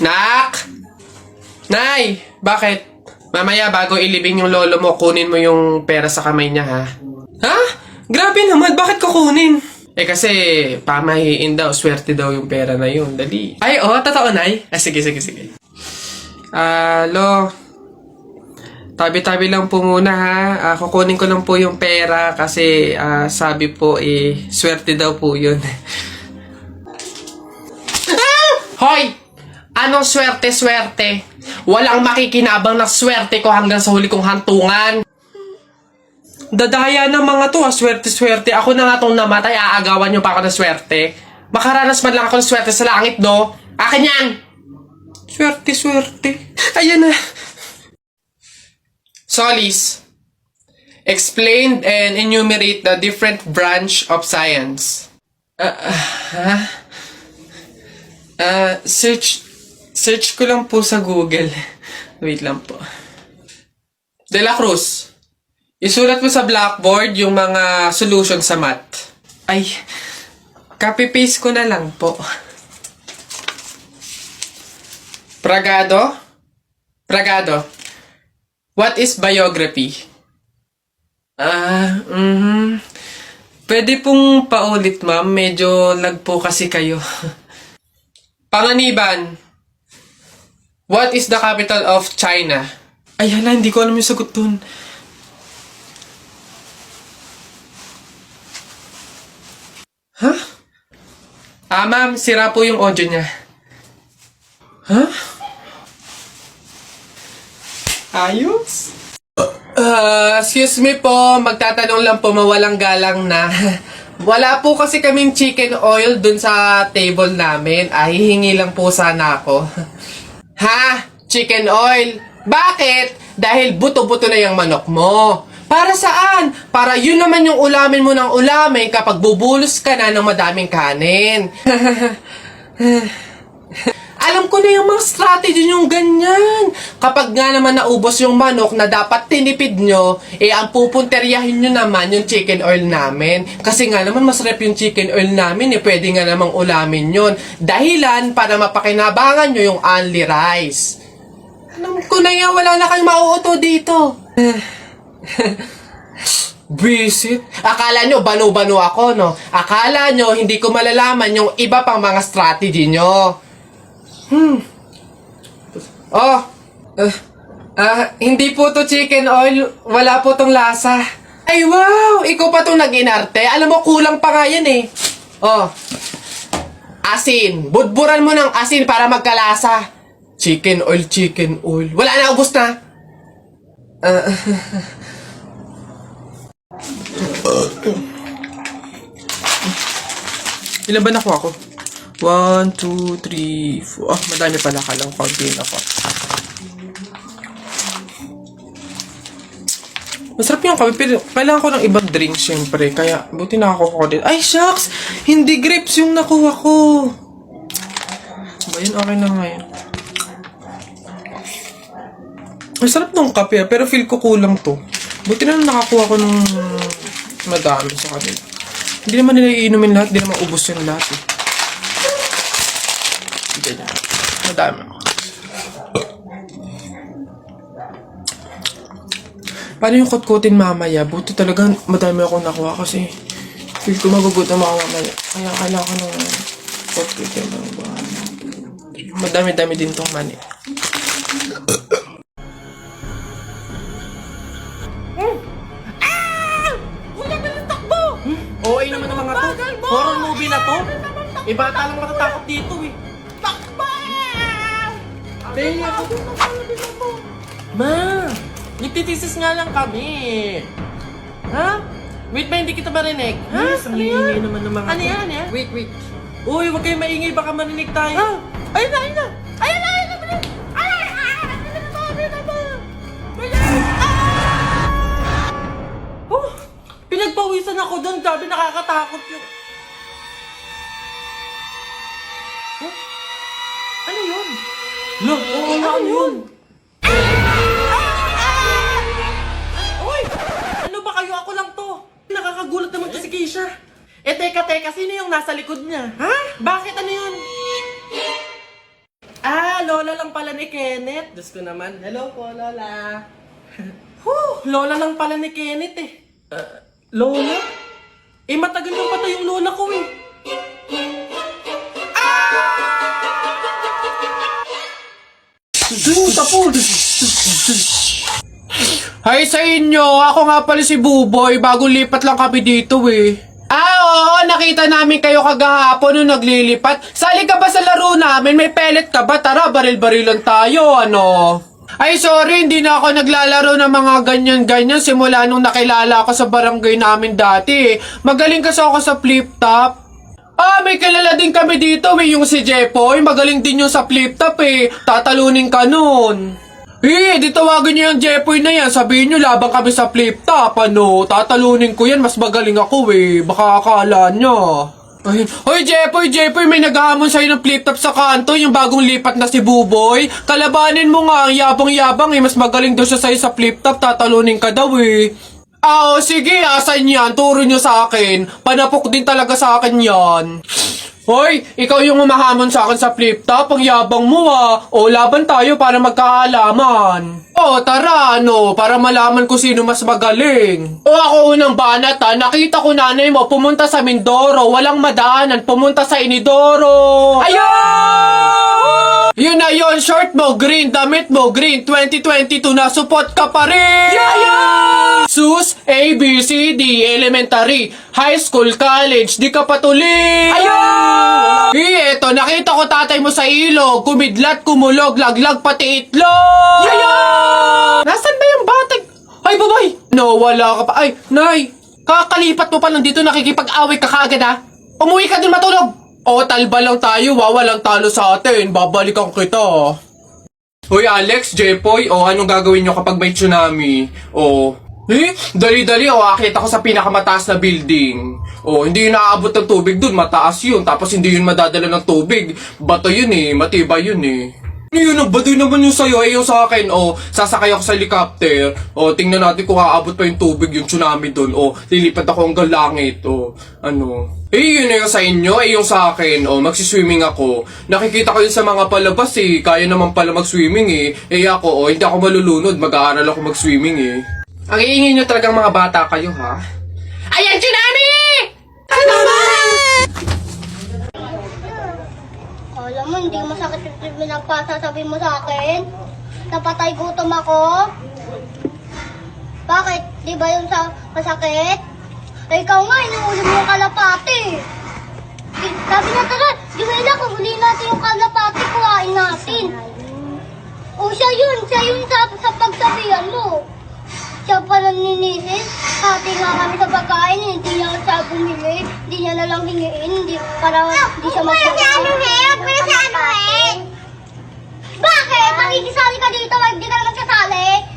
Nak! Nay! Bakit? Mamaya bago ilibing yung lolo mo, kunin mo yung pera sa kamay niya, ha? Ha? Grabe naman, bakit kukunin? Kasi pamahiin daw, swerte daw yung pera na yun. Dali. Ay, totoo, Nay? Sige. Lo, tabi-tabi lang po muna, ha? Kukunin ko lang po yung pera kasi sabi po, swerte daw po yun. Hoy! Anong swerte-swerte? Walang makikinabang na swerte ko hanggang sa huli kong hantungan. Dadaya ng mga to, swerte-swerte. Ako na nga tong namatay, aagawan nyo pa ako ng swerte. Makaranas man lang ako ng swerte sa langit, no? Akin yan! Swerte-swerte. Ayan na. Solis, explain and enumerate the different branch of science. Search ko lang po sa Google. Wait lang po. De La Cruz, isulat mo sa blackboard yung mga solution sa math. Ay, copy-paste ko na lang po. Pragado, what is biography? Pwede pong paulit, ma'am. Medyo lag po kasi kayo. Panganiban, what is the capital of China? Ay, hala, hindi ko alam yung sagot dun. Huh? Ma'am, sira po yung audio niya. Huh? Ayos? Excuse me po, magtatanong lang po, mawalang galang na. Wala po kasi kaming chicken oil dun sa table namin. Hihingi lang po sana ako. Ha? Chicken oil? Bakit? Dahil buto-buto na yung manok mo. Para saan? Para yun naman yung ulamin mo ng ulamin kapag bubulos ka na ng madaming kanin. Alam ko na yung mga strategy yung ganyan. Kapag nga naman naubos yung manok na dapat tinipid nyo, ang pupunteryahin nyo naman yung chicken oil namin. Kasi nga naman masarap yung chicken oil namin, pwede nga namang ulamin yun. Dahilan para mapakinabangan nyo yung only rice. Alam ko na yan, wala na kayong mauuto dito. Visit? Akala nyo banu-banu ako, no? Akala nyo hindi ko malalaman yung iba pang mga strategy nyo. Hindi po to chicken oil. Wala po tong lasa. Ay, wow! Ikaw pa tong nag-inarte. Alam mo, kulang pa nga yan eh. Asin. Budburan mo ng asin para magkalasa. Chicken oil. Wala na, ubos na. Ilan ba nakuha ko? 1, 2, 3, 4. Madami pala. Kala ko kaunti na ako. Masarap yung kape, pero kailangan ko ng ibang drink, syempre. Kaya, buti nakakuha ko din. Ay, shucks! Hindi grapes yung nakuha ko. Ba yun? Okay na ngayon. Masarap nung kape, pero feel ko kulang to. Buti na nakakuha ko ng madami sa kanila. Hindi naman nila iinumin lahat, hindi naman ubos yung lahat eh. Ganyan. Madami ako. Paano yung kutkutin mamaya? Buti talaga madami akong nakuha kasi feel ko magugutom ako mamaya. Kaya kailangan ko ng kutkutin. Madami-dami din tong mani. Wala ka ng takbo! Okay naman ang mga to. Horror movie na to. Ibata lang matatakot dito eh. Takbo! Tenga ako. Ma! Nagtitisis nga lang kami. Ha? Wait ba, hindi kita marinig? Ha? Yes, ang iingay naman ng mga Ano yan, eh? Wait. Uy, huwag kayong maingay, baka marinig tayo. Ayun na! Ayun na! Pinagpawisan ako doon, sabi nakakatakot yung... Ano yun? Look, oo nga yun. Uy! Ano ba kayo? Ako lang to. Nakakagulat naman to si Keisha. Teka, sino yung nasa likod niya? Ha? Bakit? Ano yun? lola lang pala ni Kenneth. Diyos ko naman. Hello po, Lola. Lola lang pala ni Kenneth eh. Lola? Eh, matagal nang patay yung lola ko eh. Hi sa inyo! Ako nga pala si Buboy. Bagong lipat lang kami dito eh. Oo, nakita namin kayo kagahapon nung naglilipat. Sali ka ba sa laro namin? May pellet ka ba? Tara, baril-barilan tayo, ano? Ay, sorry, hindi na ako naglalaro ng mga ganyan-ganyan simula nung nakilala ako sa barangay namin dati. Magaling kasi ako sa flip-top. May kilala din kami dito, yung si Jepoy. Magaling din yung sa flip-top eh. Tatalunin ka nun. Di tawagin niyo yung Jepoy na yan. Sabihin niyo, labang kami sa flip-top, ano. Tatalunin ko yan, mas magaling ako eh. Baka akala niya. Ayun. Hoy, Jepoy, may naghahamon sa'yo ng flip-top sa kanto, yung bagong lipat na si Buboy. Kalabanin mo nga, ang yabang-yabang eh. Mas magaling daw siya sa'yo sa flip-top, tatalunin ka daw eh. Sige, asan yan? Turo niyo sa akin. Panapok din talaga sa akin yan. Hoy, ikaw yung umahamon sa akin sa flip-top, ang yabang mo ah. Laban tayo para magkaalaman. Tara, para malaman ko sino mas magaling. Ako unang banat nakita ko nanay mo pumunta sa Mindoro, walang madaanan, pumunta sa Inidoro. Ayun! Yun na yun, short mo green, damit mo green, 2022 na support ka pa rin. Sus, A, B, C, D, elementary, high school, college, di ka patuloy. Eto, nakita ko tatay mo sa ilog, kumidlat, kumulog, laglag, pati itlog. Nasaan ba yung batag? Ay, babay! No, wala ka pa. Ay, nay! Kakalipat mo pa lang dito, nakikipag-away ka kaagad ha? Umuwi ka din matulog! Talba lang tayo, walang talo sa atin. Babalikan kita. Hoy, Alex, Jepoy, anong gagawin nyo kapag may tsunami? Dali-dali, akit ako sa pinakamataas na building. Hindi yun naaabot ng tubig dun, mataas yun. Tapos hindi yun madadala ng tubig. Bato yun eh, matibay yun eh. Nagbadoy naman yung sa'yo, yung sa akin, sasakay ako sa helicopter. Tingnan natin kung aabot pa yung tubig, yung tsunami dun. Lilipat ako hanggang langit, yun na yung sa inyo, yung sa akin, magsiswimming ako. Nakikita ko yun sa mga palabas eh, kaya naman pala mag-swimming eh. Ako, hindi ako malulunod, mag-aaral ako mag-swimming eh. Ang iingin nyo talagang mga bata kayo, ha? Ayan, tsunami! Alam mo, hindi masakit yung pinagpasasabi mo sa akin. Napatay gutom ako. Bakit? Di ba yung masakit? Ikaw nga, inuuli mo yung kalapati. Sabi na tara, Juwela, kung huli natin yung kalapati, kuhain natin. Siya yun sa pagsabihan mo. Siya pala ninisin. Hati nga kami sa pagkain, hindi niya siya bumili. Hindi niya nalang hingiin, para hindi siya magpapakain. Bakit? Makikisali ka dito, hindi ka naman kasali.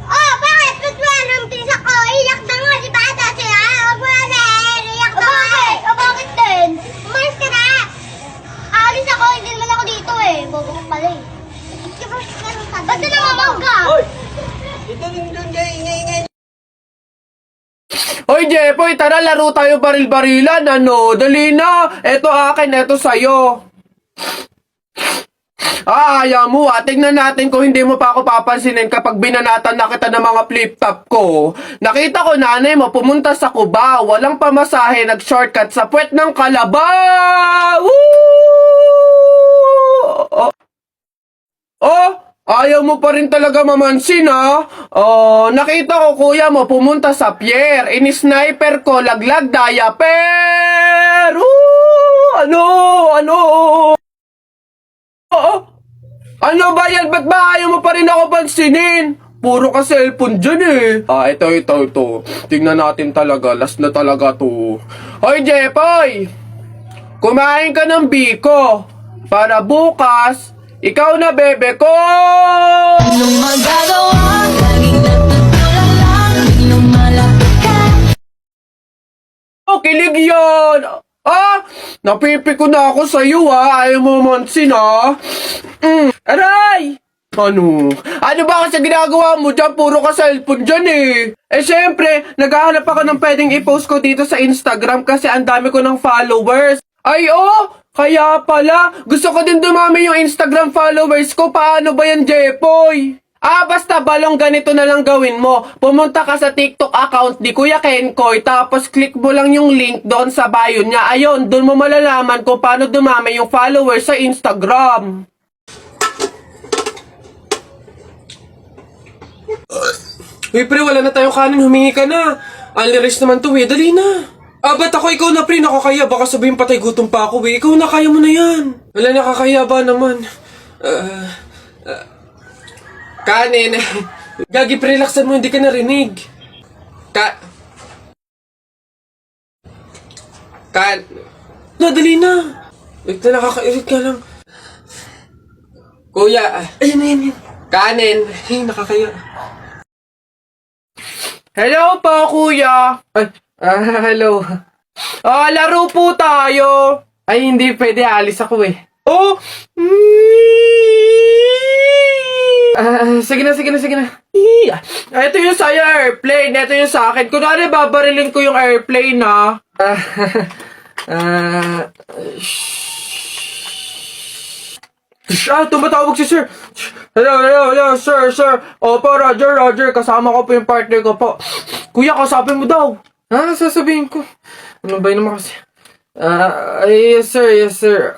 Bakit? Tutwala ng pisa ko, iyak na nga, di ba? Dati iyak na nga. Bakit din? Umalis ka na. Aalis ako, hindi naman ako dito eh. Bobo ko pala eh. Ba't na namamag ka? Hoy, Jepoy, tara laro tayo baril-barilan, Dali na! Eto akin, eto sa'yo. Ayaw mo, tingnan natin kung hindi mo pa ako papansinin kapag binanatan na kita ng mga flip-top ko. Nakita ko nanay mo pumunta sa Cubao, walang pamasahe, nag-shortcut sa puwet ng Kalabaw! Ayaw mo pa rin talaga mamansin, ha? Nakita ko kuya mo pumunta sa pier. Ini-sniper ko, laglag diaper! Ano ba yan? Ba't ba ayaw mo pa rin ako pansinin? Puro ka cellphone dyan eh. Ito. Tingnan natin talaga. Last na talaga to. Hoy, Jepoy! Kumain ka ng biko. Para bukas, ikaw na bebe ko! Anong magagawa? Laging natutulala, laging lumalapit ka. Kilig yan! Napipiko na ako sa'yo, ha? Ayaw mo mansin, ha? Aray! Ano ba kasi ginagawa mo dyan? Puro ka cellphone dyan, eh. Siyempre, naghahanap ako ng pwedeng i-post ko dito sa Instagram kasi ang dami ko ng followers. Kaya pala, gusto ko din dumami yung Instagram followers ko. Paano ba yan, Jepoy? Basta balong ganito na lang gawin mo. Pumunta ka sa TikTok account ni Kuya Kenkoy, tapos click mo lang yung link doon sa bio niya. Ayun, doon mo malalaman kung paano dumami yung followers sa Instagram. Uy, pre, wala na tayong kanin. Humingi ka na. Unli-rice naman to, dali na. Ba't ako? Ikaw na, pre, nakakaya. Baka sabihin patay gutom pa ako, Ikaw na, kaya mo na yan. Wala, nakakaya ba naman? Kanin. Gagi, pre, relaxan mo, hindi ka narinig. Dali na. Wait na, nakakairit ka lang. Kuya, ayan. Kanin. Ay, nakakaya. Hello po, kuya. Hello. Laro po tayo. Ay, hindi pwede. Alis ako eh. Oh! Sige na. Ito yung sa'yo, airplane. Ito yung sa akin. Kunwari, babarilin ko yung airplane, ha? Tumatawag si sir. Hello, sir. Opo, Roger. Kasama ko po yung partner ko po. Kuya, kausapin mo daw. Sasabihin ko. Ano ba yun naman kasi? Yes, sir.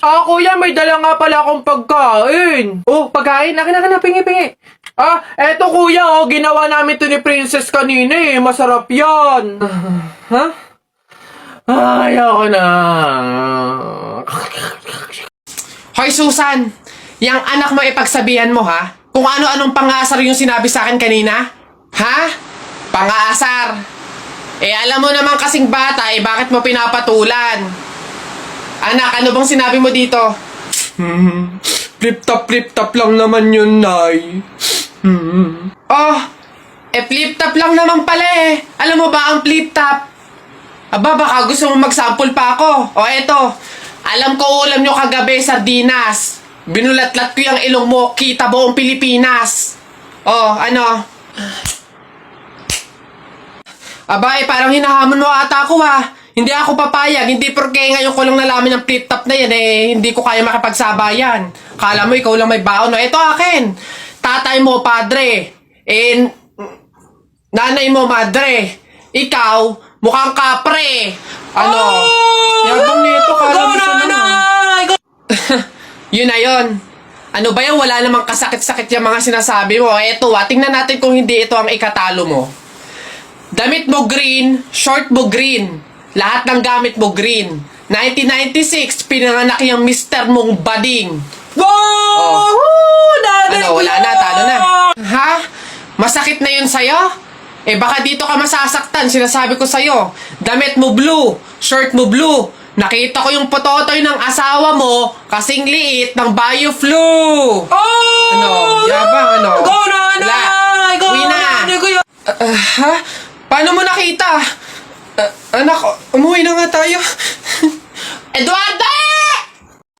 Kuya, may dala nga pala akong pagkain. Oh, pagkain? Akin, pingi. Eto kuya, ginawa namin to ni Princess kanina eh. Masarap yan. Ayoko na. Hoy, Susan! Yang anak mo ipagsabihan mo, ha? Kung ano-anong pangasar yung sinabi sa akin kanina? Ha? Pangasar! Alam mo naman kasing bata, bakit mo pinapatulan? Anak, ano bang sinabi mo dito? Flip-top lang naman yun, Nay. Flip-top lang naman pala eh. Alam mo ba ang flip-top? Baka gusto mo mag-sample pa ako. Eto. Alam ko ulam nyo kagabi, sardinas. Binulatlat ko yung ilong mo, kita buong Pilipinas. Ano? Parang hinahamon mo ata ako ha. Hindi ako papayag, hindi porke ngayon ko lang nalaman ng flip-top na yan hindi ko kaya makapagsabayan. Kala mo ikaw lang may baon. Ito akin. Tatay mo, padre. Nanay mo, madre. Ikaw, mukhang kapre. Yabang nito, kala mo siya naman. Yun na yun. Ano ba yan? Wala namang kasakit-sakit yung mga sinasabi mo. Eto tingnan natin kung hindi ito ang ikatalo mo. Damit mo green, short mo green. Lahat ng gamit mo green. 1996, pinanganak yung mister mong bading. Wow! Wala na, talo na. Ha? Masakit na yun sa'yo? Baka dito ka masasaktan, sinasabi ko sa'yo. Damit mo blue, shirt mo blue. Nakita ko yung pototoy ng asawa mo, kasing liit ng bio-flu. Yabang, Go na! Uwi na. Ha? Paano mo nakita? Anak, umuwi na nga tayo. Eduardo!